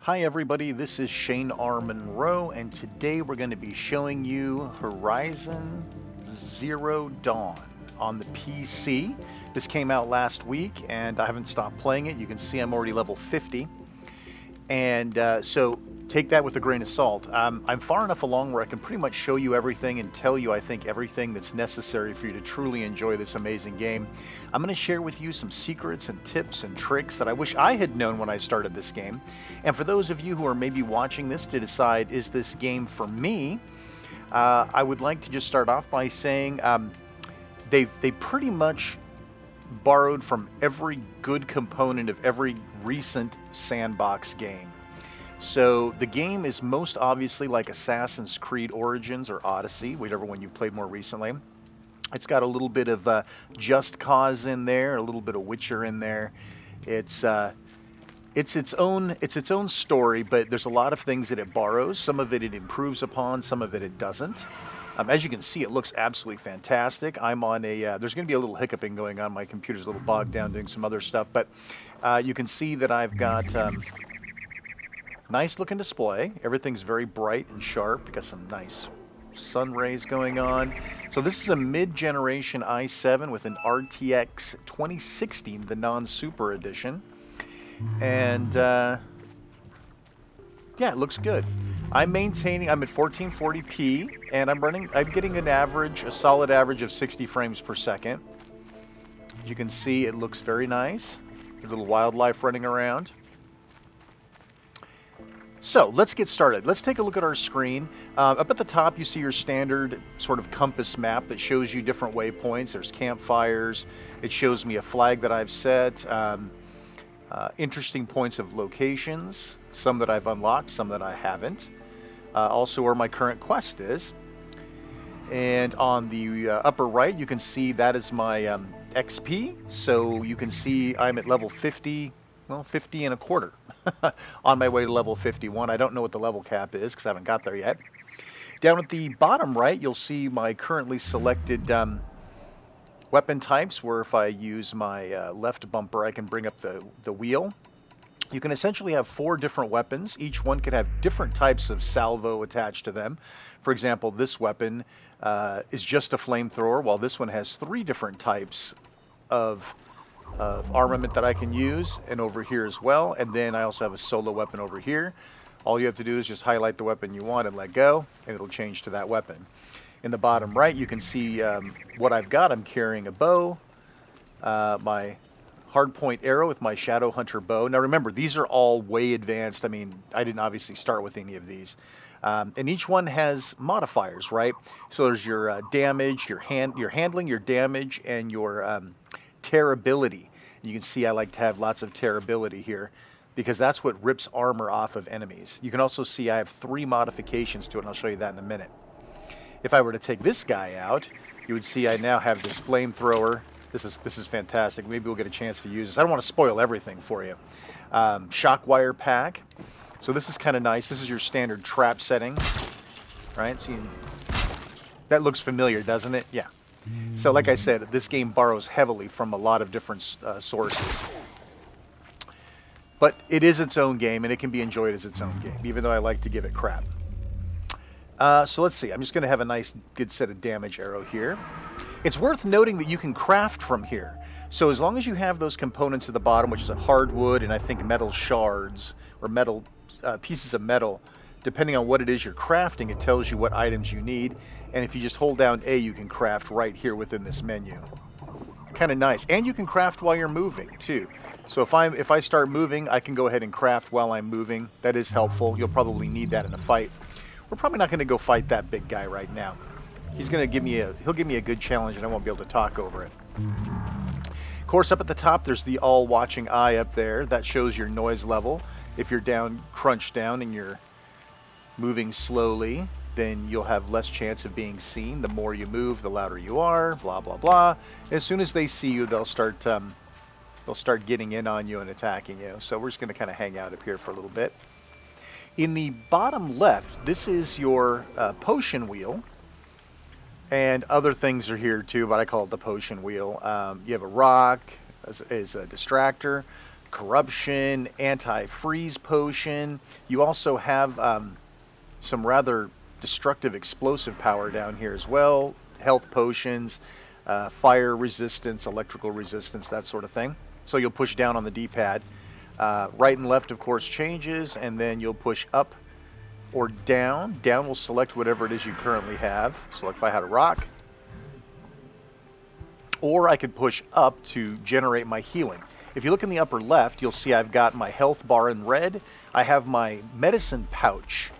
Hi everybody, this is Shane R. Monroe, and today we're going to be showing you Horizon Zero Dawn on the PC. This came out last week, and I haven't stopped playing it. You can see I'm already level 50, and so take that with a grain of salt. I'm far enough along where I can pretty much show you everything and tell you, I think, everything that's necessary for you to truly enjoy this amazing game. I'm going to share with you some secrets and tips and tricks that I wish I had known when I started this game. And for those of you who are maybe watching this to decide, is this game for me? I would like to just start off by saying they pretty much borrowed from every good component of every recent sandbox game. So the game is most obviously like Assassin's Creed Origins or Odyssey, whichever one you've played more recently. It's got a little bit of Just Cause in there, a little bit of Witcher in there. It's its own story, but there's a lot of things that it borrows. Some of it improves upon, some of it doesn't. As you can see, it looks absolutely fantastic. I'm on a there's going to be a little hiccuping going on. My computer's a little bogged down doing some other stuff, but you can see that I've got nice looking display. Everything's very bright and sharp. Got some nice sun rays going on. So this is a mid-generation i7 with an RTX 2060, the non-super edition. And yeah, it looks good. I'm at 1440p, and I'm getting a solid average of 60 frames per second. As you can see, it looks very nice. A little wildlife running around. So let's get started. Let's take a look at our screen. Up at the top, you see your standard sort of compass map that shows you different waypoints. There's campfires. It shows me a flag that I've set. Interesting points of locations, some that I've unlocked, some that I haven't. Also where my current quest is. And on the upper right, you can see that is my XP. So you can see I'm at level 50, well, 50 and a quarter. On my way to level 51. I don't know what the level cap is because I haven't got there yet. Down at the bottom right, you'll see my currently selected weapon types, where if I use my left bumper, I can bring up the wheel. You can essentially have 4 different weapons. Each one could have different types of salvo attached to them. For example, this weapon is just a flamethrower, while this one has 3 different types of armament that I can use, and over here as well. And then I also have a solo weapon over here. All you have to do is just highlight the weapon you want and let go, and it'll change to that weapon. In the bottom right, you can see what I've got. I'm carrying a bow, my hardpoint arrow with my Shadow Hunter bow. Now remember, these are all way advanced. I mean, I didn't obviously start with any of these. And each one has modifiers, right? So there's your damage, your handling, your damage, and your tearability. You can see I like to have lots of tearability here because that's what rips armor off of enemies. You can also see I have 3 modifications to it, and I'll show you that in a minute. If I were to take this guy out, you would see I now have this flamethrower. This is fantastic. Maybe we'll get a chance to use this. I don't want to spoil everything for you. Shock wire pack. So this is kind of nice. This is your standard trap setting, right? See, that looks familiar, doesn't it? Yeah. So like I said, this game borrows heavily from a lot of different sources. But it is its own game, and it can be enjoyed as its own game, even though I like to give it crap. So let's see. I'm just going to have a nice, good set of damage arrow here. It's worth noting that you can craft from here. So as long as you have those components at the bottom, which is a hardwood and I think metal shards, or metal pieces of metal, depending on what it is you're crafting, it tells you what items you need. And if you just hold down A, you can craft right here within this menu. Kind of nice. And you can craft while you're moving too. So if I start moving, I can go ahead and craft while I'm moving. That is helpful. You'll probably need that in a fight. We're probably not going to go fight that big guy right now. He'll give me a good challenge, and I won't be able to talk over it. Of course, up at the top, there's the all-watching eye up there. That shows your noise level. If you're crunched down, and you're moving slowly, then you'll have less chance of being seen. The more you move, the louder you are, blah, blah, blah. As soon as they see you, they'll start getting in on you and attacking you. So we're just going to kind of hang out up here for a little bit. In the bottom left, this is your potion wheel. And other things are here too, but I call it the potion wheel. You have a rock as a distractor, corruption, anti-freeze potion. You also have some rather destructive explosive power down here as well. Health potions, fire resistance, electrical resistance, that sort of thing. So you'll push down on the D-pad. Right and left, of course, changes, and then you'll push up or down. Down will select whatever it is you currently have. So like if I had a rock, or I could push up to generate my healing. If you look in the upper left, you'll see I've got my health bar in red. I have my medicine pouch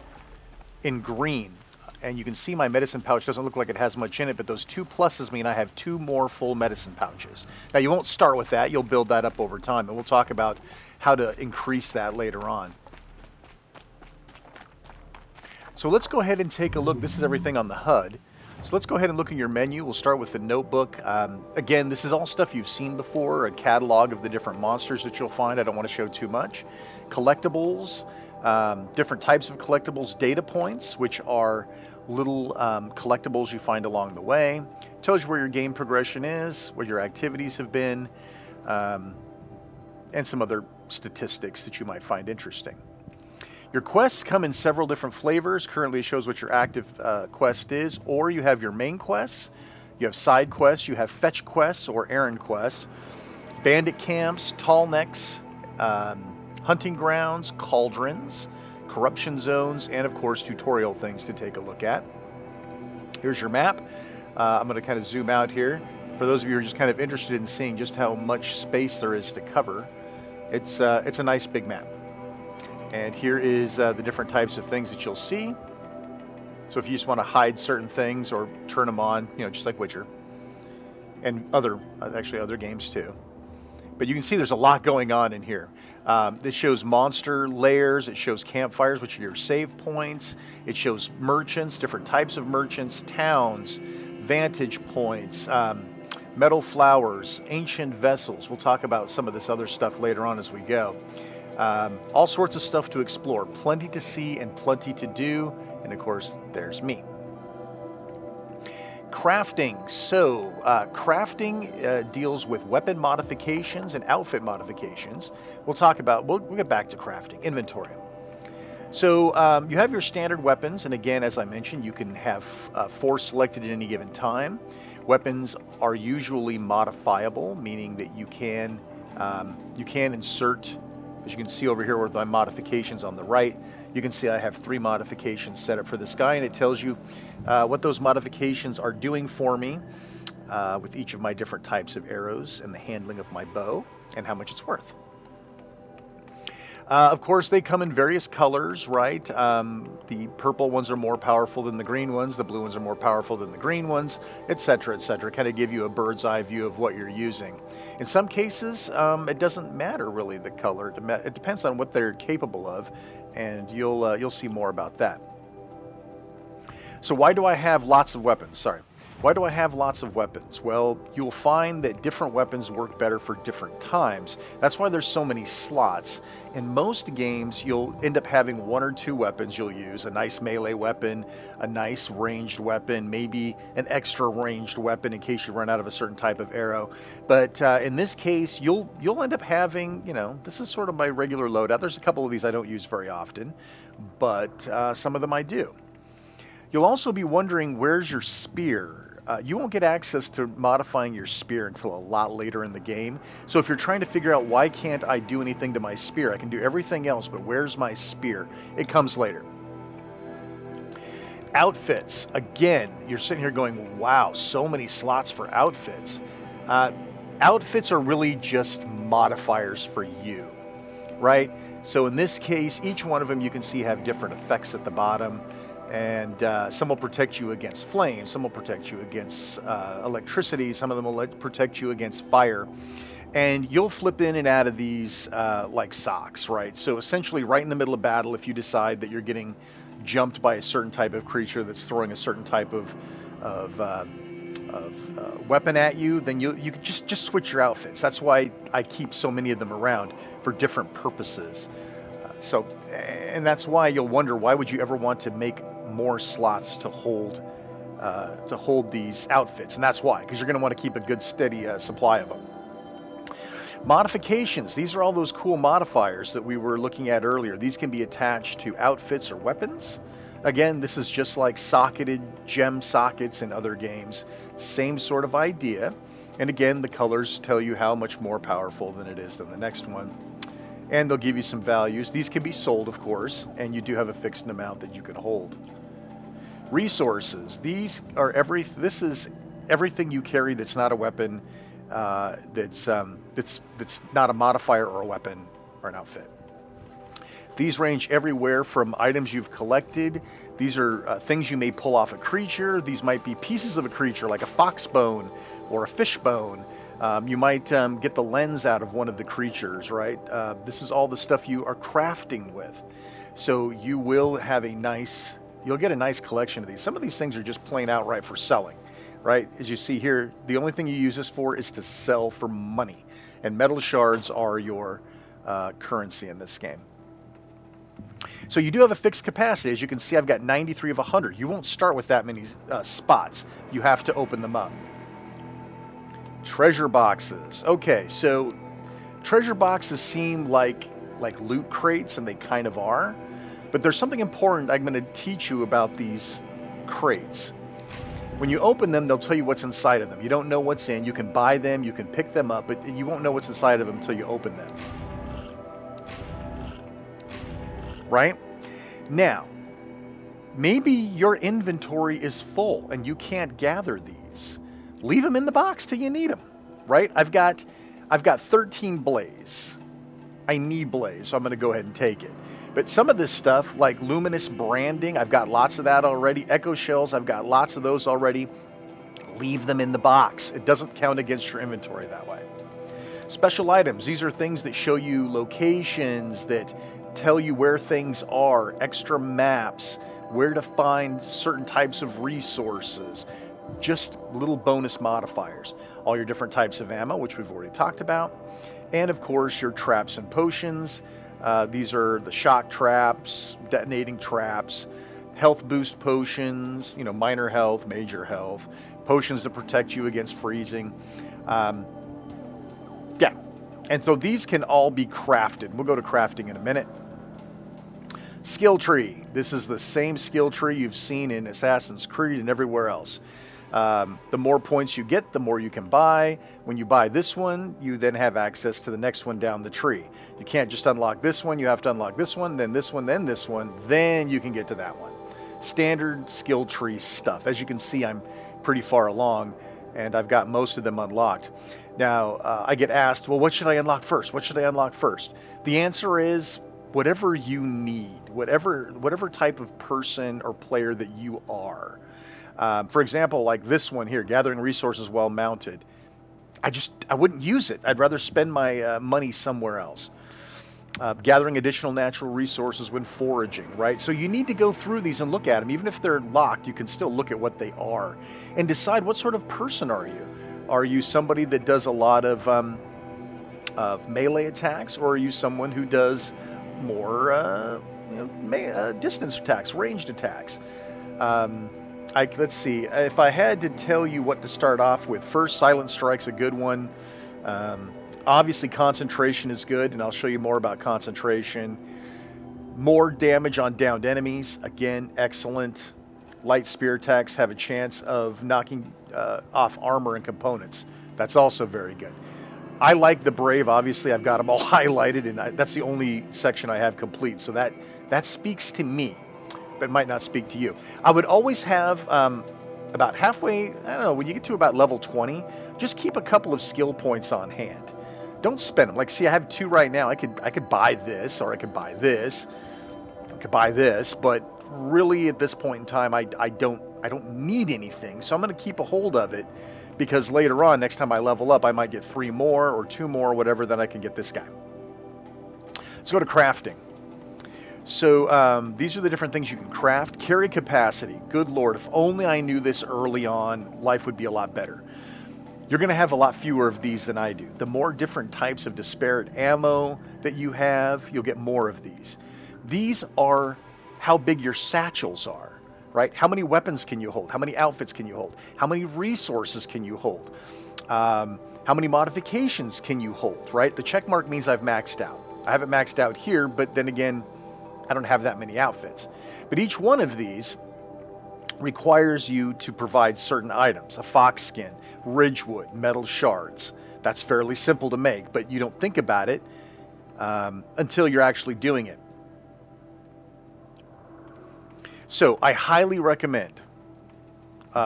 in green. And you can see my medicine pouch doesn't look like it has much in it, but those 2 pluses mean I have 2 more full medicine pouches. Now you won't start with that, you'll build that up over time, and we'll talk about how to increase that later on. So let's go ahead and take a look. This is everything on the HUD. So let's go ahead and look in your menu. We'll start with the notebook. Again, this is all stuff you've seen before, a catalog of the different monsters that you'll find. I don't want to show too much. Collectibles, different types of collectibles, data points, which are little collectibles you find along the way. Tells you where your game progression is, what your activities have been, and some other statistics that you might find interesting. Your quests come in several different flavors. Currently it shows what your active quest is, or you have your main quests, you have side quests, you have fetch quests or errand quests, bandit camps, tall necks, hunting grounds, cauldrons, corruption zones, and of course tutorial things to take a look at. Here's your map. I'm going to kind of zoom out here. For those of you who are just kind of interested in seeing just how much space there is to cover, it's a nice big map. And here is the different types of things that you'll see. So if you just want to hide certain things or turn them on, you know, just like Witcher, and actually other games too. But you can see there's a lot going on in here. This shows monster layers, it shows campfires, which are your save points. It shows merchants, different types of merchants, towns, vantage points, metal flowers, ancient vessels. We'll talk about some of this other stuff later on as we go. All sorts of stuff to explore, plenty to see and plenty to do. And of course, there's me. Crafting. So crafting deals with weapon modifications and outfit modifications. We'll get back to crafting. Inventory. So you have your standard weapons, and again, as I mentioned, you can have 4 selected at any given time. Weapons are usually modifiable, meaning that you can insert. As you can see over here with my modifications on the right, you can see I have 3 modifications set up for this guy, and it tells you what those modifications are doing for me with each of my different types of arrows and the handling of my bow and how much it's worth. Of course, they come in various colors, right? The purple ones are more powerful than the green ones. The blue ones are more powerful than the green ones, etc., etc. Kind of give you a bird's eye view of what you're using. In some cases, it doesn't matter really the color. It depends on what they're capable of, and you'll see more about that. So why do I have lots of weapons? Why do I have lots of weapons? Well, you'll find that different weapons work better for different times. That's why there's so many slots. In most games, you'll end up having 1 or 2 weapons you'll use. A nice melee weapon, a nice ranged weapon, maybe an extra ranged weapon in case you run out of a certain type of arrow. But in this case, you'll end up having, this is sort of my regular loadout. There's a couple of these I don't use very often, but some of them I do. You'll also be wondering, where's your spear? You won't get access to modifying your spear until a lot later in the game. So if you're trying to figure out why can't I do anything to my spear, I can do everything else, but where's my spear? It comes later. Outfits. Again, you're sitting here going, wow, so many slots for outfits. Outfits are really just modifiers for you, right? So in this case, each one of them you can see have different effects at the bottom. And some will protect you against flames, some will protect you against electricity, some of them will protect you against fire. And you'll flip in and out of these like socks, right? So essentially right in the middle of battle, if you decide that you're getting jumped by a certain type of creature that's throwing a certain type of weapon at you, then you can just switch your outfits. That's why I keep so many of them around for different purposes. And that's why you'll wonder, why would you ever want to make more slots to hold these outfits? And that's why, because you're going to want to keep a good steady supply of them. Modifications. These are all those cool modifiers that we were looking at earlier. These can be attached to outfits or weapons. Again, this is just like socketed gem sockets in other games. Same sort of idea. And again, the colors tell you how much more powerful than it is than the next one. And they'll give you some values. These can be sold, of course, and you do have a fixed amount that you can hold. Resources. These are this is everything you carry that's not a weapon, that's not a modifier or a weapon or an outfit. These range everywhere from items you've collected. These are things you may pull off a creature. These might be pieces of a creature like a fox bone or a fish bone. You might get the lens out of one of the creatures, right? This is all the stuff you are crafting with. So you will have you'll get a nice collection of these. Some of these things are just plain outright for selling, right? As you see here, the only thing you use this for is to sell for money. And metal shards are your currency in this game. So you do have a fixed capacity. As you can see, I've got 93 of 100. You won't start with that many spots. You have to open them up. Treasure boxes. Okay, so treasure boxes seem like loot crates, and they kind of are. But there's something important I'm going to teach you about these crates. When you open them, they'll tell you what's inside of them. You don't know what's in. You can buy them, you can pick them up, but you won't know what's inside of them until you open them. Right? Now, maybe your inventory is full and you can't gather these. Leave them in the box till you need them, right? I've got 13 blaze. I need blaze, so I'm going to go ahead and take it. But some of this stuff, like luminous branding, I've got lots of that already. Echo shells, I've got lots of those already. Leave them in the box. It doesn't count against your inventory that way. Special items. These are things that show you locations, that tell you where things are, extra maps, where to find certain types of resources, just little bonus modifiers. All your different types of ammo, which we've already talked about, and of course your traps and potions. These are the shock traps, detonating traps, health boost potions, minor health, major health, potions that protect you against freezing. Yeah, and so these can all be crafted. We'll go to crafting in a minute. Skill tree. This is the same skill tree you've seen in Assassin's Creed and everywhere else. The more points you get, the more you can buy. When you buy this one, you then have access to the next one down the tree. You can't just unlock this one. You have to unlock this one, then this one, then this one. Then you can get to that one. Standard skill tree stuff. As you can see, I'm pretty far along, and I've got most of them unlocked. Now, I get asked, well, what should I unlock first? What should I unlock first? The answer is whatever you need, whatever type of person or player that you are. For example, like this one here, gathering resources while mounted. I wouldn't use it. I'd rather spend my money somewhere else. Gathering additional natural resources when foraging, right? So you need to go through these and look at them. Even if they're locked, you can still look at what they are and decide what sort of person are you. Are you somebody that does a lot of melee attacks, or are you someone who does more distance attacks, ranged attacks? Let's see. If I had to tell you what to start off with, first, Silent Strike's a good one. Obviously, concentration is good, and I'll show you more about concentration. More damage on downed enemies, again, excellent. Light spear attacks have a chance of knocking off armor and components. That's also very good. I like the Brave. Obviously, I've got them all highlighted, and that's the only section I have complete. So that speaks to me, but might not speak to you. I would always have about halfway, I don't know, when you get to about level 20, just keep a couple of skill points on hand. Don't spend them. Like, see, I have 2 right now. I could buy this, or I could buy this. I could buy this, but really at this point in time, I don't need anything. So I'm going to keep a hold of it, because later on, next time I level up, I might get 3 more or 2 more, whatever, then I can get this guy. Let's go to crafting. So these are the different things you can craft. Carry capacity. Good Lord, if only I knew this early on, life would be a lot better. You're going to have a lot fewer of these than I do. The more different types of disparate ammo that you have, you'll get more of these. These are how big your satchels are, right? How many weapons can you hold? How many outfits can you hold? How many resources can you hold? How many modifications can you hold, right? The check mark means I've maxed out. I haven't maxed out here, but then again, I don't have that many outfits. But each one of these requires you to provide certain items: a fox skin, ridgewood, metal shards. That's fairly simple to make, but you don't think about it until you're actually doing it. So I highly recommend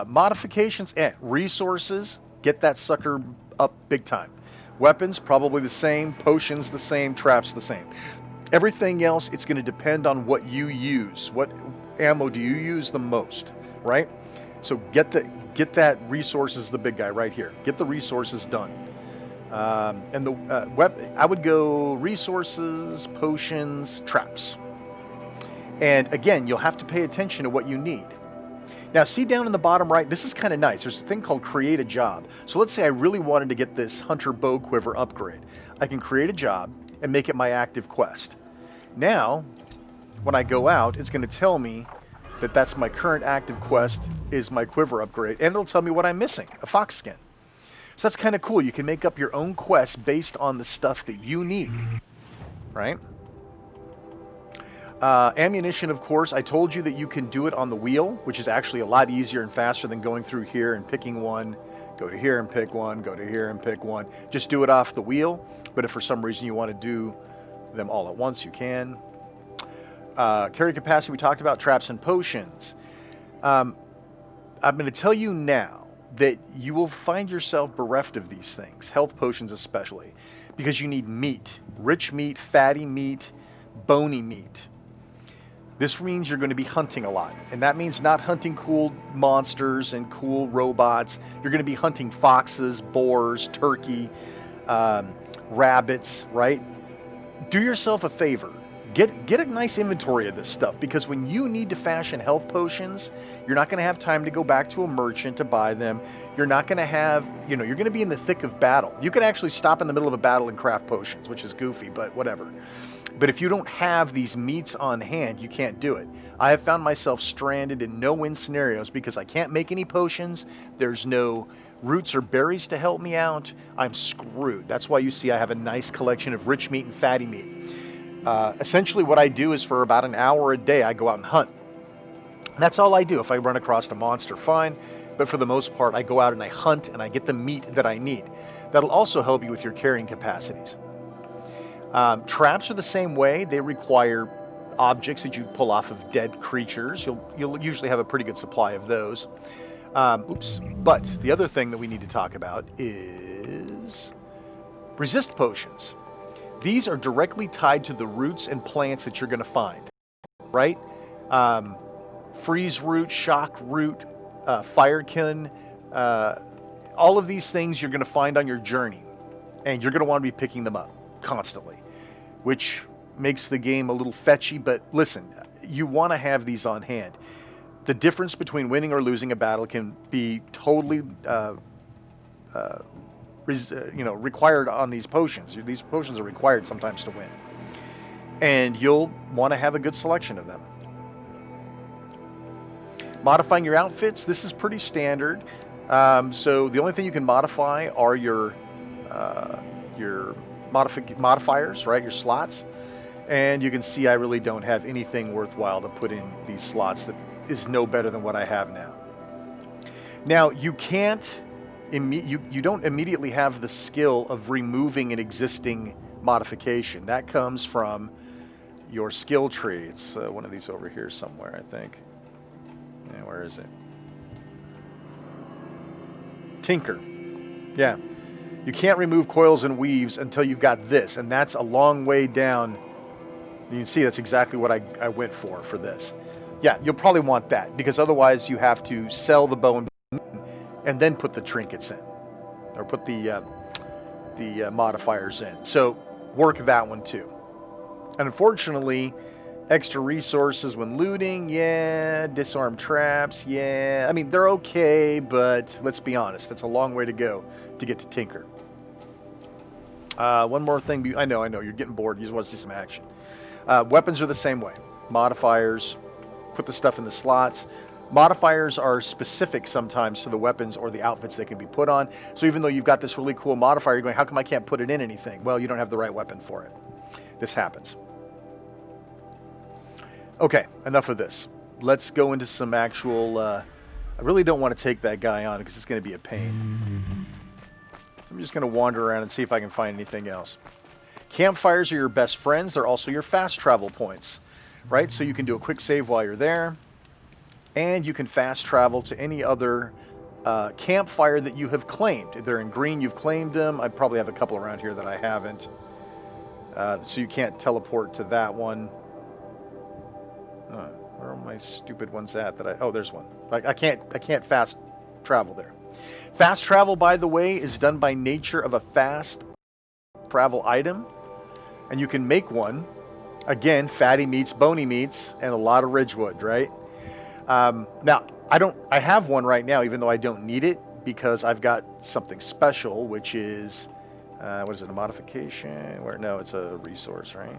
modifications and resources. Get that sucker up big time. Weapons, probably the same. Potions, the same. Traps, the same. Everything else, it's going to depend on what you use. What ammo do you use the most, right? So get that resources, the big guy right here. Get the resources done. And the I would go resources, potions, traps. And again, you'll have to pay attention to what you need. Now, see down in the bottom right, this is kind of nice. There's a thing called create a job. So let's say I really wanted to get this hunter bow quiver upgrade. I can create a job and make it my active quest. Now, when I go out, it's going to tell me that that's my current active quest is my quiver upgrade, and it'll tell me what I'm missing, a fox skin. So that's kind of cool. You can make up your own quest based on the stuff that you need, right? Ammunition, of course, I told you that you can do it on the wheel, which is actually a lot easier and faster than going through here and picking one, go to here and pick one, go to here and pick one. Just do it off the wheel, but if for some reason you want to do them all at once, you can. Carry capacity, we talked about. Traps and potions. I'm going to tell you now that you will find yourself bereft of these things, health potions especially, because you need meat, rich meat, fatty meat, bony meat. This means you're going to be hunting a lot, and that means not hunting cool monsters and cool robots. You're going to be hunting foxes, boars, turkey, rabbits, right? Do yourself a favor. Get a nice inventory of this stuff, because when you need to fashion health potions, you're not going to have time to go back to a merchant to buy them. You're not going to have, you're going to be in the thick of battle. You can actually stop in the middle of a battle and craft potions, which is goofy, but whatever. But if you don't have these meats on hand, you can't do it. I have found myself stranded in no-win scenarios because I can't make any potions. There's no roots or berries to help me out. I'm screwed. That's why you see I have a nice collection of rich meat and fatty meat. Essentially what I do is for about an hour a day, I go out and hunt. And that's all I do. If I run across a monster, fine. But for the most part, I go out and I hunt and I get the meat that I need. That'll also help you with your carrying capacities. Traps are the same way. They require objects that you pull off of dead creatures. You'll usually have a pretty good supply of those. But the other thing that we need to talk about is resist potions. These are directly tied to the roots and plants that you're going to find, right? Freeze root, shock root, firekin, all of these things you're going to find on your journey, and you're going to want to be picking them up constantly, which makes the game a little fetchy. But listen, you want to have these on hand. The difference between winning or losing a battle can be totally required on these potions. These potions are required sometimes to win, and you'll want to have a good selection of them. Modifying your outfits, this is pretty standard. So the only thing you can modify are your modifiers, right? Your slots. And you can see I really don't have anything worthwhile to put in these slots that is no better than what I have now. Now, you can't you don't immediately have the skill of removing an existing modification. That comes from your skill tree. It's one of these over here somewhere, I think. Yeah, where is it? Tinker. Yeah. You can't remove coils and weaves until you've got this, and that's a long way down. You can see that's exactly what I went for this. Yeah, you'll probably want that, because otherwise you have to sell the bow and then put the trinkets in, or put the modifiers in. So work that one too. And unfortunately, extra resources when looting, yeah. Disarm traps, yeah. I mean, they're okay, but let's be honest, it's a long way to go to get to Tinker. One more thing. I know, you're getting bored. You just want to see some action. Weapons are the same way. Modifiers, put the stuff in the slots. Modifiers are specific sometimes to the weapons or the outfits they can be put on. So even though you've got this really cool modifier, you're going, how come I can't put it in anything? Well, you don't have the right weapon for it. This happens. Okay, enough of this. Let's go into some actual... I really don't want to take that guy on because it's going to be a pain. So I'm just going to wander around and see if I can find anything else. Campfires are your best friends. They're also your fast travel points, right? So you can do a quick save while you're there. And you can fast travel to any other campfire that you have claimed. If they're in green, you've claimed them. I probably have a couple around here that I haven't. So you can't teleport to that one. Where are my stupid ones at? Oh, there's one. I can't fast travel there. Fast travel, by the way, is done by nature of a fast travel item. And you can make one. Again, fatty meats, bony meats, and a lot of Ridgewood, right? Now, I have one right now, even though I don't need it, because I've got something special, which is, what is it, a modification? No, it's a resource, right?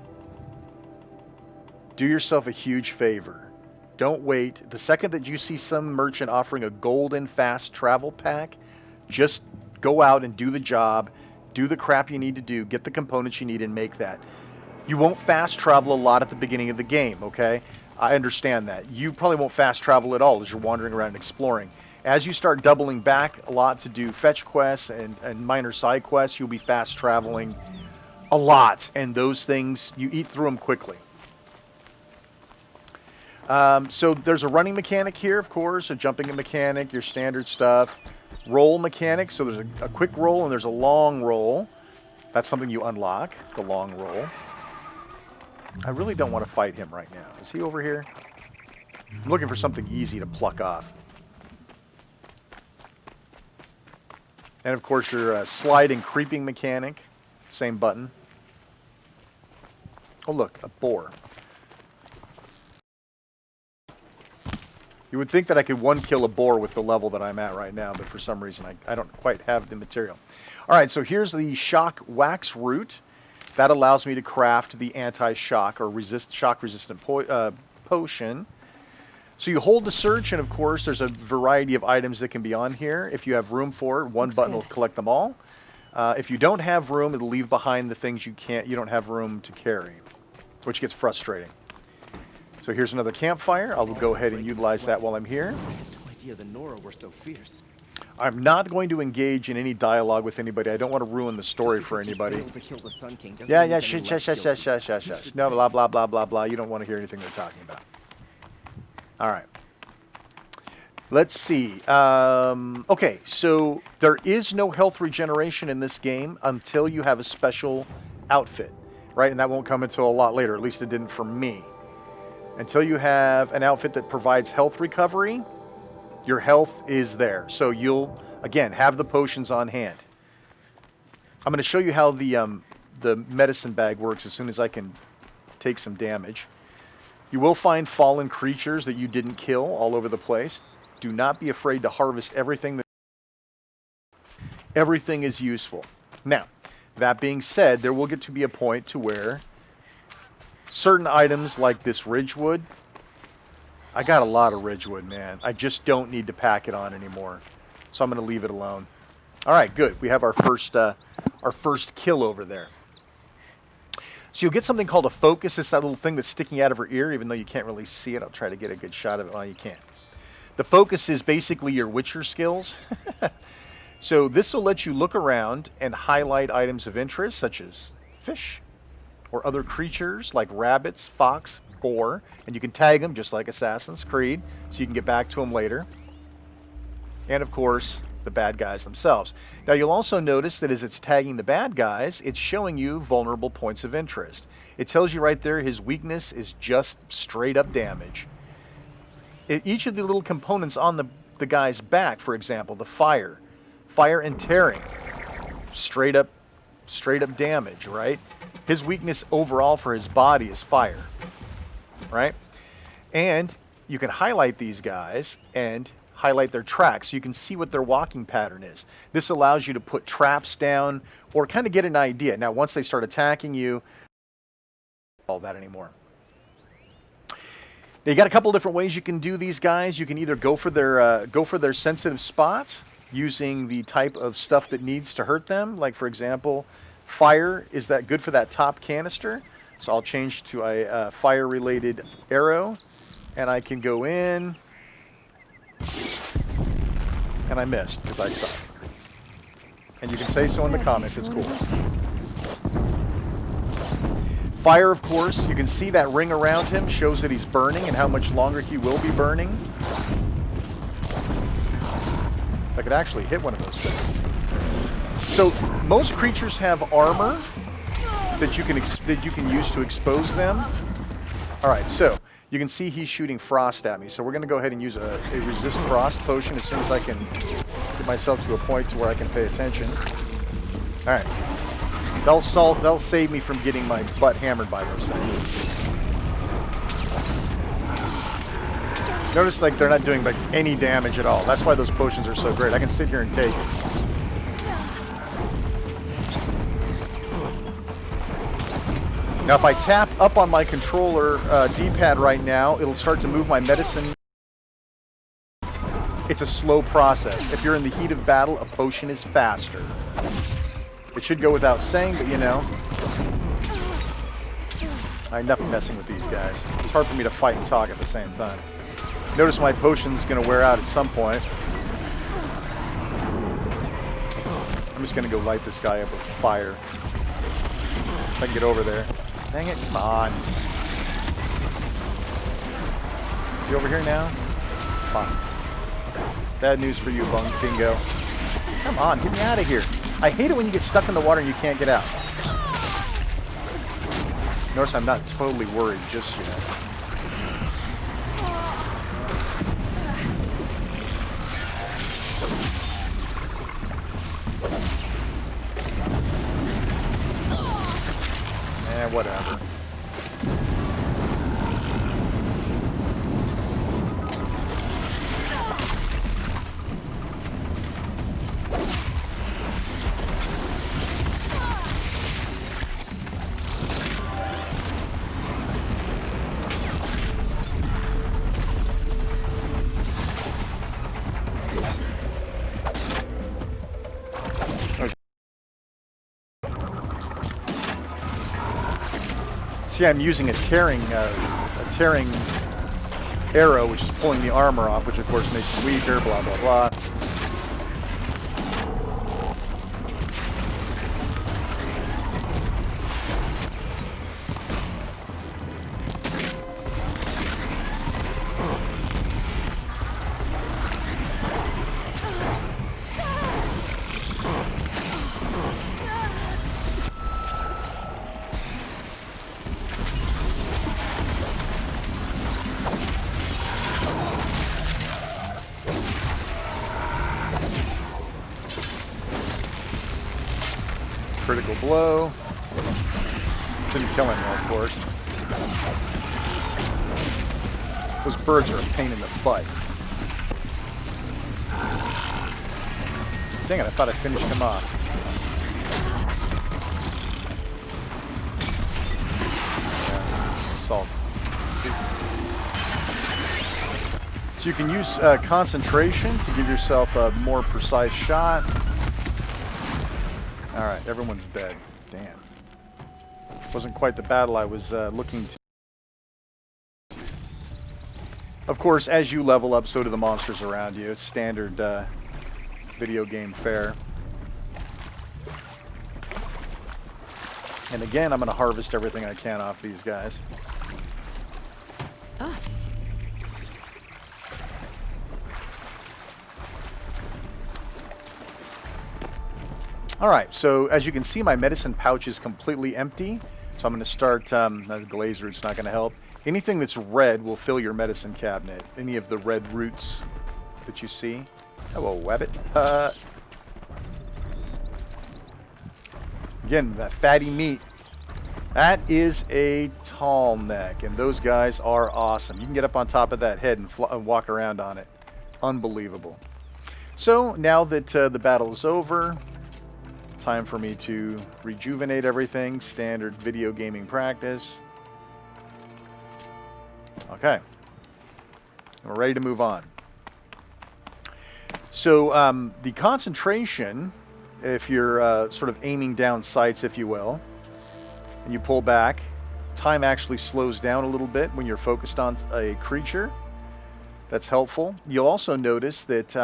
Do yourself a huge favor. Don't wait. The second that you see some merchant offering a golden fast travel pack, just go out and do the job, do the crap you need to do, get the components you need, and make that. You won't fast travel a lot at the beginning of the game, okay? I understand that. You probably won't fast travel at all as you're wandering around and exploring. As you start doubling back a lot to do fetch quests and minor side quests, you'll be fast traveling a lot. And those things, you eat through them quickly. So there's a running mechanic here, of course, a jumping mechanic, your standard stuff. Roll mechanic, so there's a quick roll and there's a long roll. That's something you unlock, the long roll. I really don't want to fight him right now. Is he over here? I'm looking for something easy to pluck off. And of course your sliding creeping mechanic. Same button. Oh look, a boar. You would think that I could one kill a boar with the level that I'm at right now, but for some reason I don't quite have the material. Alright, so here's the shock wax root. That allows me to craft the anti-shock or shock-resistant potion. So you hold the search, and of course there's a variety of items that can be on here. If you have room for it, one button will collect them all. If you don't have room, it'll leave behind the things you don't have room to carry, which gets frustrating. So here's another campfire. I'll go ahead and utilize that while I'm here. I had no idea the Nora were so fierce. I'm not going to engage in any dialogue with anybody. I don't want to ruin the story for anybody. Yeah, shush. No, blah, blah, blah, blah, blah. You don't want to hear anything they're talking about. All right. Let's see. Okay, so there is no health regeneration in this game until you have a special outfit, right? And that won't come until a lot later. At least it didn't for me. Until you have an outfit that provides health recovery, your health is there. So you'll, again, have the potions on hand. I'm going to show you how the medicine bag works as soon as I can take some damage. You will find fallen creatures that you didn't kill all over the place. Do not be afraid to harvest everything. Everything is useful. Now, that being said, there will get to be a point to where certain items like this Ridgewood, I got a lot of Ridgewood, man. I just don't need to pack it on anymore. So I'm going to leave it alone. All right, good. We have our first kill over there. So you'll get something called a focus. It's that little thing that's sticking out of her ear, even though you can't really see it. I'll try to get a good shot of it. Oh, you can't. The focus is basically your Witcher skills. So this will let you look around and highlight items of interest, such as fish or other creatures like rabbits, fox, boar, and you can tag them just like Assassin's Creed, so you can get back to them later. And of course, the bad guys themselves. Now you'll also notice that as it's tagging the bad guys, it's showing you vulnerable points of interest. It tells you right there his weakness is just straight up damage. Each of the little components on the guy's back, for example, the fire and tearing, straight up damage, right? His weakness overall for his body is fire, right? And you can highlight these guys and highlight their tracks so you can see what their walking pattern is. This allows you to put traps down or kind of get an idea. Now, once they start attacking you, all that anymore. They got a couple different ways you can do these guys. You can either go for their sensitive spots using the type of stuff that needs to hurt them. Like for example, fire is that good for that top canister. So I'll change to a fire-related arrow, and I can go in, and I missed because I suck. And you can say so in the comments. It's cool. Fire, of course, you can see that ring around him shows that he's burning and how much longer he will be burning. If I could actually hit one of those things. So most creatures have armor that you can use to expose them. All right, so you can see he's shooting frost at me. So we're going to go ahead and use a resist frost potion as soon as I can get myself to a point to where I can pay attention. All right. They'll save me from getting my butt hammered by those things. Notice like they're not doing like any damage at all. That's why those potions are so great. I can sit here and take it. Now if I tap up on my controller D-pad right now, it'll start to move my medicine. It's a slow process. If you're in the heat of battle, a potion is faster. It should go without saying, but you know. Enough messing with these guys. It's hard for me to fight and talk at the same time. Notice my potion's going to wear out at some point. I'm just going to go light this guy up with fire. If I can get over there. Dang it, come on. Is he over here now? Come on. Bad news for you, Bingo. Come on, get me out of here. I hate it when you get stuck in the water and you can't get out. Notice I'm not totally worried just yet. Whatever. See, I'm using a tearing arrow, which is pulling the armor off, which of course makes it weaker, blah, blah, blah. Critical blow. Didn't kill anyone, of course. Those birds are a pain in the butt. Dang it, I thought I finished him off. Salt. So you can use concentration to give yourself a more precise shot. Alright, everyone's dead. Damn. Wasn't quite the battle I was looking to. Of course, as you level up, so do the monsters around you. It's standard video game fare. And again, I'm going to harvest everything I can off these guys. Ah. Alright, so as you can see, my medicine pouch is completely empty. So I'm going to start, the glaze root's not going to help. Anything that's red will fill your medicine cabinet. Any of the red roots that you see. Hello, Wabbit. Again, that fatty meat. That is a tall neck, and those guys are awesome. You can get up on top of that head and walk around on it. Unbelievable. So now that the battle is over, time for me to rejuvenate everything. Standard video gaming practice. Okay. We're ready to move on. So the concentration, if you're sort of aiming down sights, if you will, and you pull back, time actually slows down a little bit when you're focused on a creature. That's helpful. You'll also notice that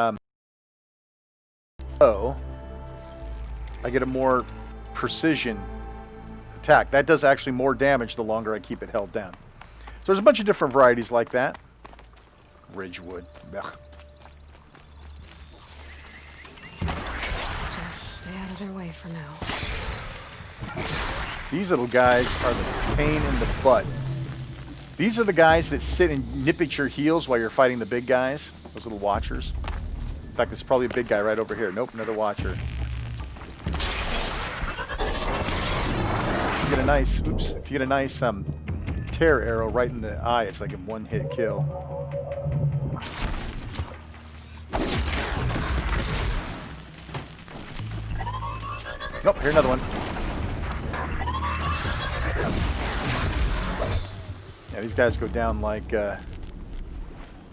I get a more precision attack. That does actually more damage the longer I keep it held down. So there's a bunch of different varieties like that. Ridgewood. Ugh. Just stay out of their way for now. These little guys are the pain in the butt. These are the guys that sit and nip at your heels while you're fighting the big guys. Those little watchers. In fact, there's probably a big guy right over here. Nope, another watcher. If you get a nice, if you get a nice tear arrow right in the eye, it's like a one-hit kill. Nope, here's another one. Yeah, these guys go down like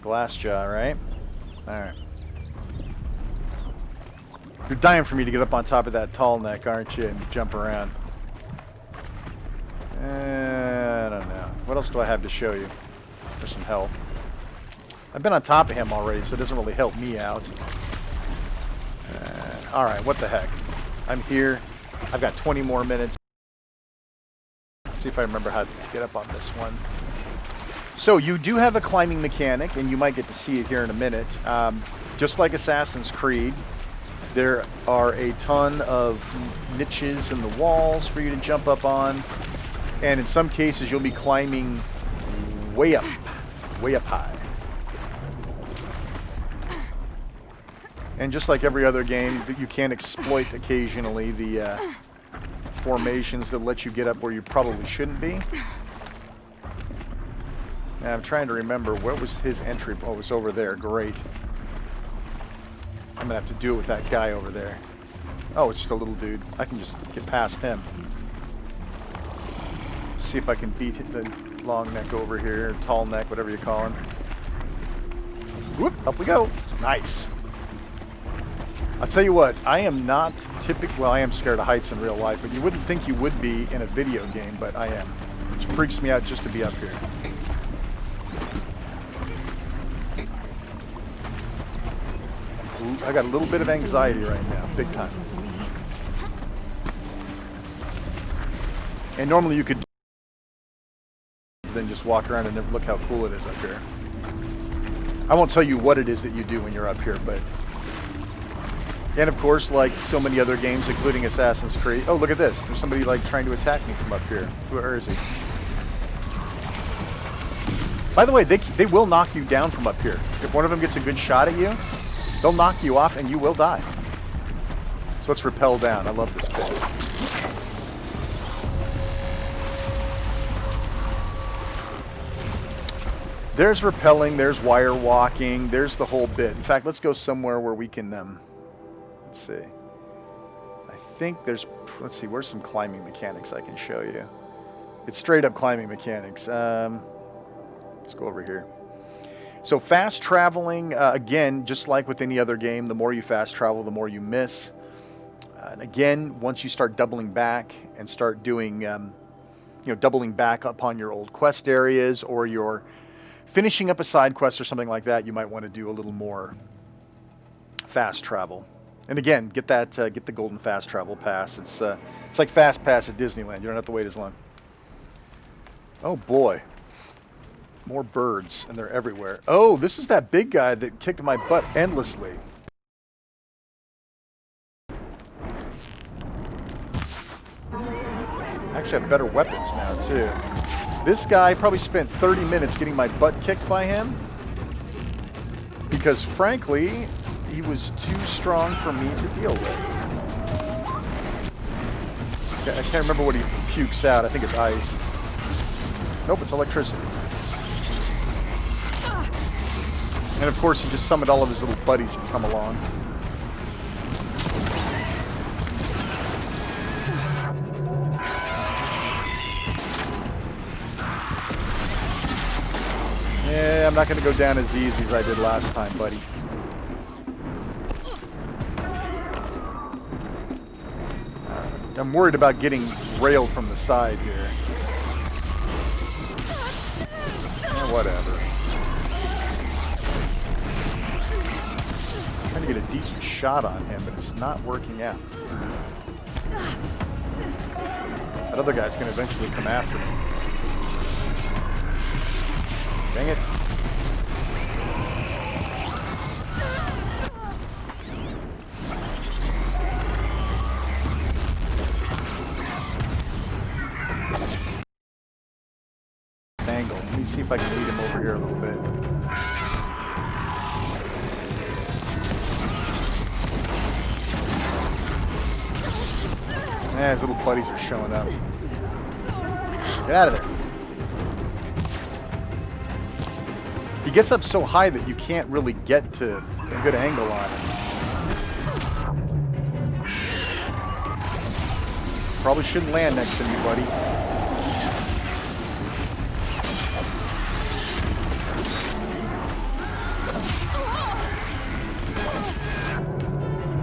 glass jaw, right? Alright. You're dying for me to get up on top of that tall neck, aren't you? And jump around. I don't know. What else do I have to show you? For some health. I've been on top of him already, so it doesn't really help me out. Alright, what the heck? I'm here. I've got 20 more minutes. Let's see if I remember how to get up on this one. So you do have a climbing mechanic, and you might get to see it here in a minute. Just like Assassin's Creed, there are a ton of niches in the walls for you to jump up on. And in some cases, you'll be climbing way up high. And just like every other game, you can exploit occasionally the formations that let you get up where you probably shouldn't be. And I'm trying to remember, what was his entry? Oh, it was over there. Great. I'm going to have to do it with that guy over there. Oh, it's just a little dude. I can just get past him. See if I can beat the long neck over here, tall neck, whatever you call him. Whoop, up we go. Nice. I'll tell you what, I am not typical, well, I am scared of heights in real life, but you wouldn't think you would be in a video game, but I am. It freaks me out just to be up here. Ooh, I got a little bit of anxiety right now, big time. And normally you could then just walk around and look how cool it is up here. I won't tell you what it is that you do when you're up here, but... And of course, like so many other games, including Assassin's Creed... Oh, look at this. There's somebody like trying to attack me from up here. Where is he? By the way, they will knock you down from up here. If one of them gets a good shot at you, they'll knock you off and you will die. So let's rappel down. I love this bit. There's rappelling, there's wire walking, there's the whole bit. In fact, let's go somewhere where we can, let's see. I think there's, let's see, where's some climbing mechanics I can show you? It's straight up climbing mechanics. Let's go over here. So fast traveling, again, just like with any other game, the more you fast travel, the more you miss. And again, once you start doubling back and start doing, doubling back upon your old quest areas, or you're finishing up a side quest or something like that, you might want to do a little more fast travel. And again, get the golden fast travel pass. It's like fast pass at Disneyland. You don't have to wait as long. Oh boy. More birds, and they're everywhere. Oh, this is that big guy that kicked my butt endlessly. I actually have better weapons now, too. This guy probably spent 30 minutes getting my butt kicked by him. Because, frankly, he was too strong for me to deal with. I can't remember what he pukes out. I think it's ice. Nope, it's electricity. And of course, he just summoned all of his little buddies to come along. Yeah, Yeah, I'm not going to go down as easy as I did last time, buddy. I'm worried about getting railed from the side here. Yeah, whatever. I'm trying to get a decent shot on him, but it's not working out. That other guy's going to eventually come after me. Dang it. Angle. Let me see if I can lead him over here a little bit. Yeah, his little buddies are showing up. Get out of there. He gets up so high that you can't really get to a good angle on him. Probably shouldn't land next to me, buddy.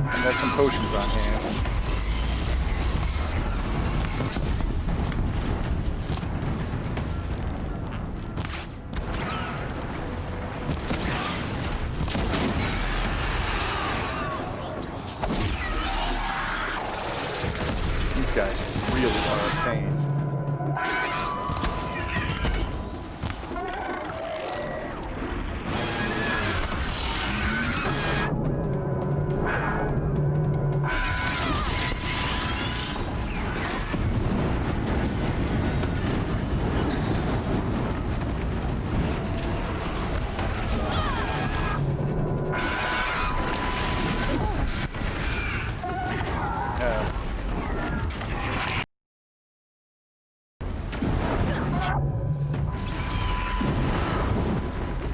I got some potions on hand. These guys really are a pain.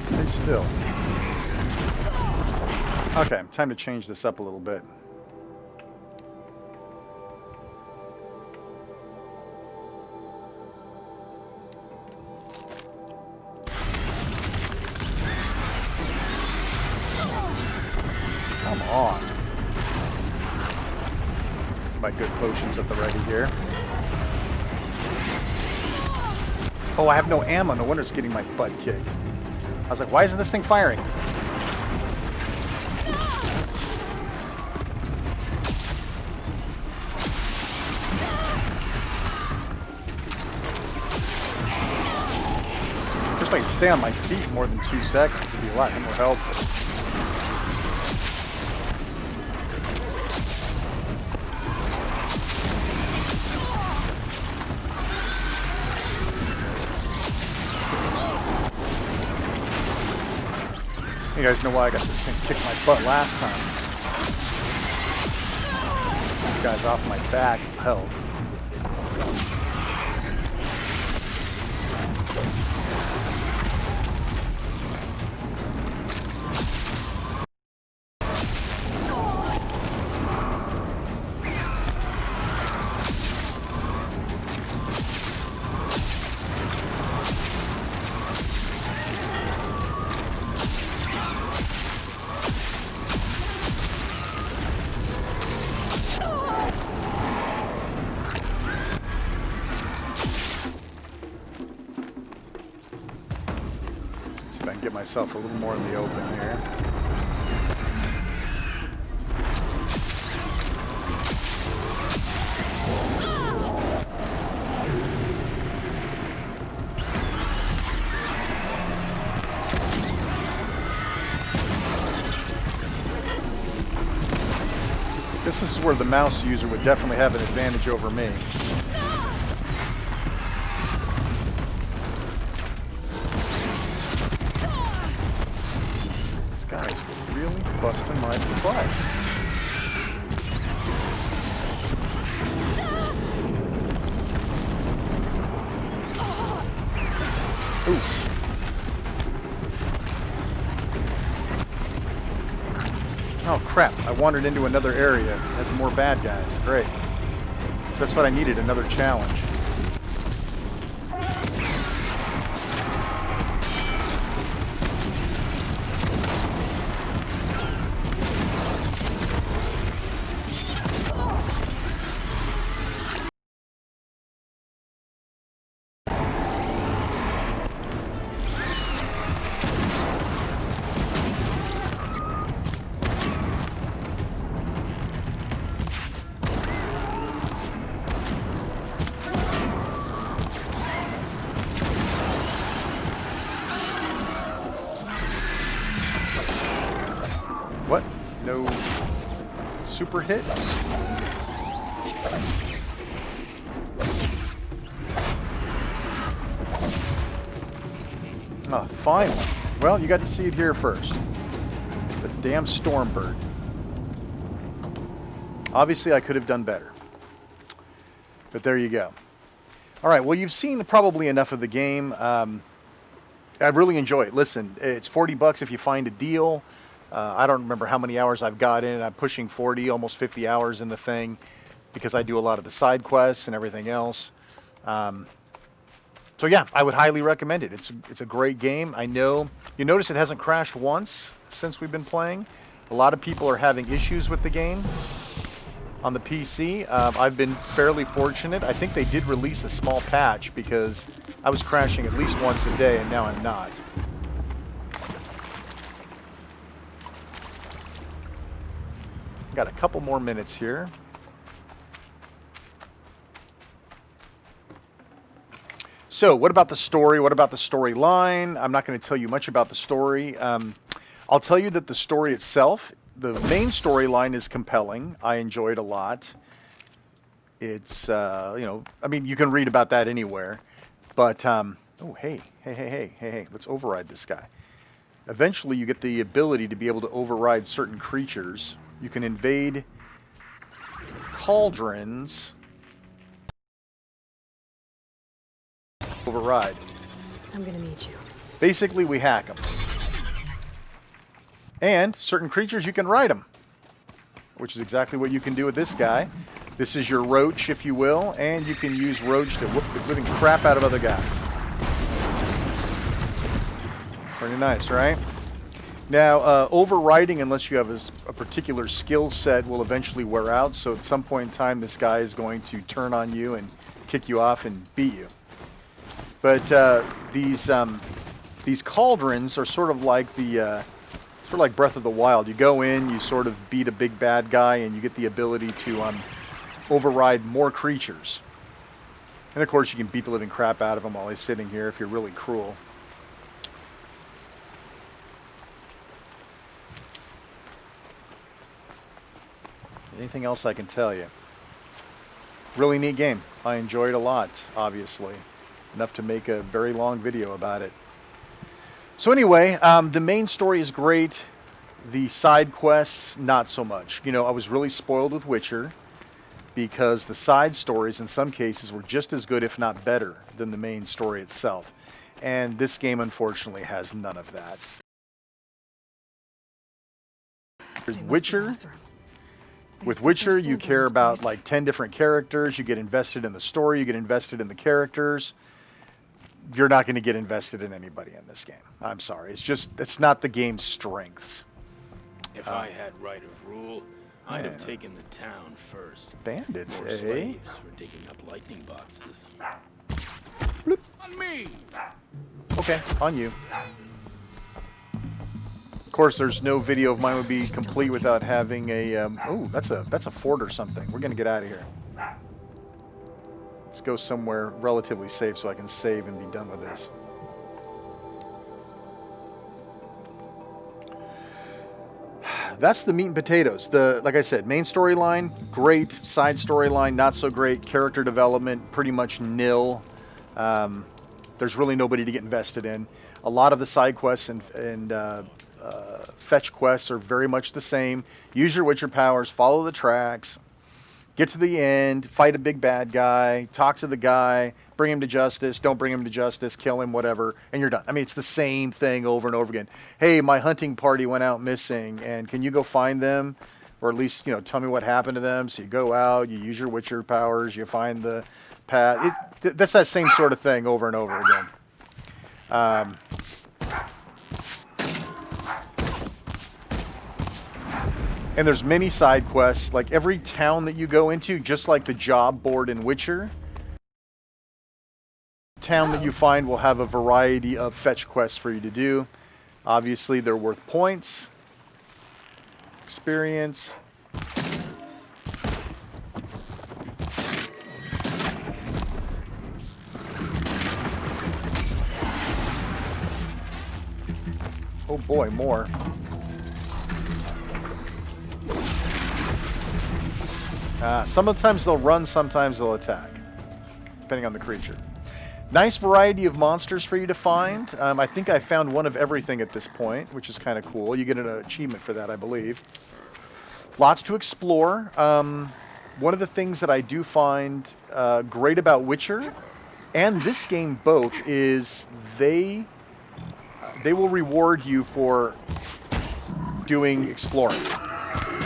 Stay still. Okay, time to change this up a little bit. Come on. My good potions at the ready here. Oh, I have no ammo. No wonder it's getting my butt kicked. I was like, why isn't this thing firing? Just like stay on my feet more than 2 seconds would be a lot more helpful. You guys know why I got this thing kicked my butt last time. This guy's off my back with health. See if I can get myself a little more in the open here. This is where the mouse user would definitely have an advantage over me. This guy's really busting my butt. Ooh. Oh crap, I wandered into another area that has more bad guys. Great. So that's what I needed, another challenge. super hit. Oh, finally. Well, you got to see it here first. That's damn Stormbird. Obviously, I could have done better. But there you go. All right, well, you've seen probably enough of the game. I really enjoy it. Listen, it's 40 bucks if you find a deal. I don't remember how many hours I've got in it. I'm pushing 40, almost 50 hours in the thing because I do a lot of the side quests and everything else. So yeah, I would highly recommend it. It's a great game. I know you notice it hasn't crashed once since we've been playing. A lot of people are having issues with the game on the PC. I've been fairly fortunate. I think they did release a small patch because I was crashing at least once a day and now I'm not. Got a couple more minutes here. So, what about the story? What about the storyline? I'm not going to tell you much about the story. I'll tell you that the story itself, the main storyline is compelling. I enjoyed a lot. It's, you know, I mean, you can read about that anywhere. But, oh, hey, let's override this guy. Eventually, you get the ability to be able to override certain creatures. You can invade cauldrons. Override. I'm gonna meet you. Basically, we hack them. And certain creatures, you can ride them, which is exactly what you can do with this guy. This is your roach, if you will, and you can use roach to whoop the living crap out of other guys. Pretty nice, right? Now, overriding, unless you have a particular skill set, will eventually wear out. So at some point in time, this guy is going to turn on you and kick you off and beat you. But these cauldrons are sort of like like Breath of the Wild. You go in, you sort of beat a big bad guy, and you get the ability to override more creatures. And of course, you can beat the living crap out of him while he's sitting here if you're really cruel. Anything else I can tell you? Really neat game. I enjoyed it a lot, obviously. Enough to make a very long video about it. So anyway, the main story is great. The side quests, not so much. You know, I was really spoiled with Witcher because the side stories in some cases were just as good, if not better, than the main story itself. And this game, unfortunately, has none of that. Witcher. With Witcher, you care about like 10 different characters. You get invested in the story. You get invested in the characters. You're not going to get invested in anybody in this game. I'm sorry. It's not the game's strengths. If I had right of rule, I'd have taken the town first. Bandits, More eh? slaves for digging up lightning boxes. Bloop. On me! Okay, on you. Of course, there's no video of mine would be complete without having a. Oh, that's a fort or something. We're gonna get out of here. Let's go somewhere relatively safe so I can save and be done with this. That's the meat and potatoes. Like I said, main storyline, great. Side storyline, not so great. Character development, pretty much nil. There's really nobody to get invested in. A lot of the side quests and fetch quests are very much the same. Use your Witcher powers, follow the tracks, get to the end, fight a big bad guy, talk to the guy, bring him to justice, don't bring him to justice, kill him, whatever, and you're done. I mean, it's the same thing over and over again. Hey, my hunting party went out missing, and can you go find them? Or at least, you know, tell me what happened to them. So you go out, you use your Witcher powers, you find the path. That's that same sort of thing over and over again. And there's many side quests. Like every town that you go into, just like the job board in Witcher, town that you find will have a variety of fetch quests for you to do. Obviously, they're worth points, experience. Oh boy, more. Sometimes they'll run, sometimes they'll attack, depending on the creature. Nice variety of monsters for you to find. I think I found one of everything at this point, which is kind of cool. You get an achievement for that, I believe. Lots to explore. One of the things that I do find great about Witcher and this game both is they will reward you for doing exploring.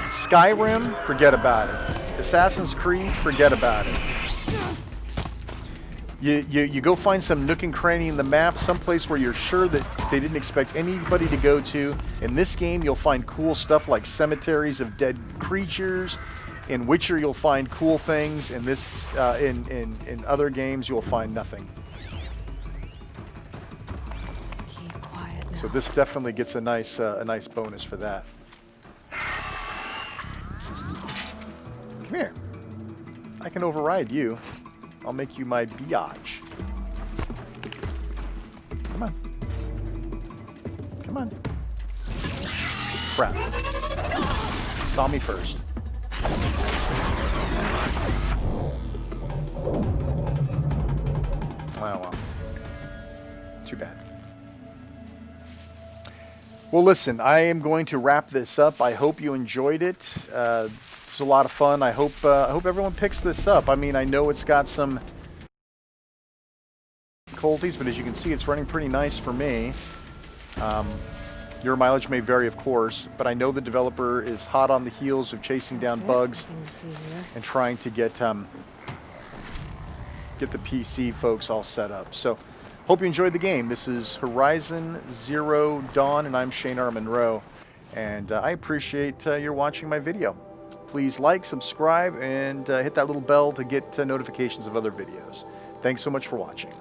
Skyrim, forget about it. Assassin's Creed, forget about it. You go find some nook and cranny in the map, someplace where you're sure that they didn't expect anybody to go to. In this game, you'll find cool stuff like cemeteries of dead creatures. In Witcher, you'll find cool things. In this, in other games, you'll find nothing. Keep quiet now. So this definitely gets a nice bonus for that. Come here. I can override you. I'll make you my biatch. Come on. Come on. Crap. Saw me first. Oh well. Too bad. Well, listen, I am going to wrap this up. I hope you enjoyed it. It's a lot of fun. I hope everyone picks this up. I mean, I know it's got some difficulties, but as you can see, it's running pretty nice for me. Your mileage may vary, of course, but I know the developer is hot on the heels of chasing down bugs and trying to get the PC folks all set up. So, hope you enjoyed the game. This is Horizon Zero Dawn, and I'm Shane R. Monroe, and I appreciate your watching my video. Please like, subscribe, and hit that little bell to get notifications of other videos. Thanks so much for watching.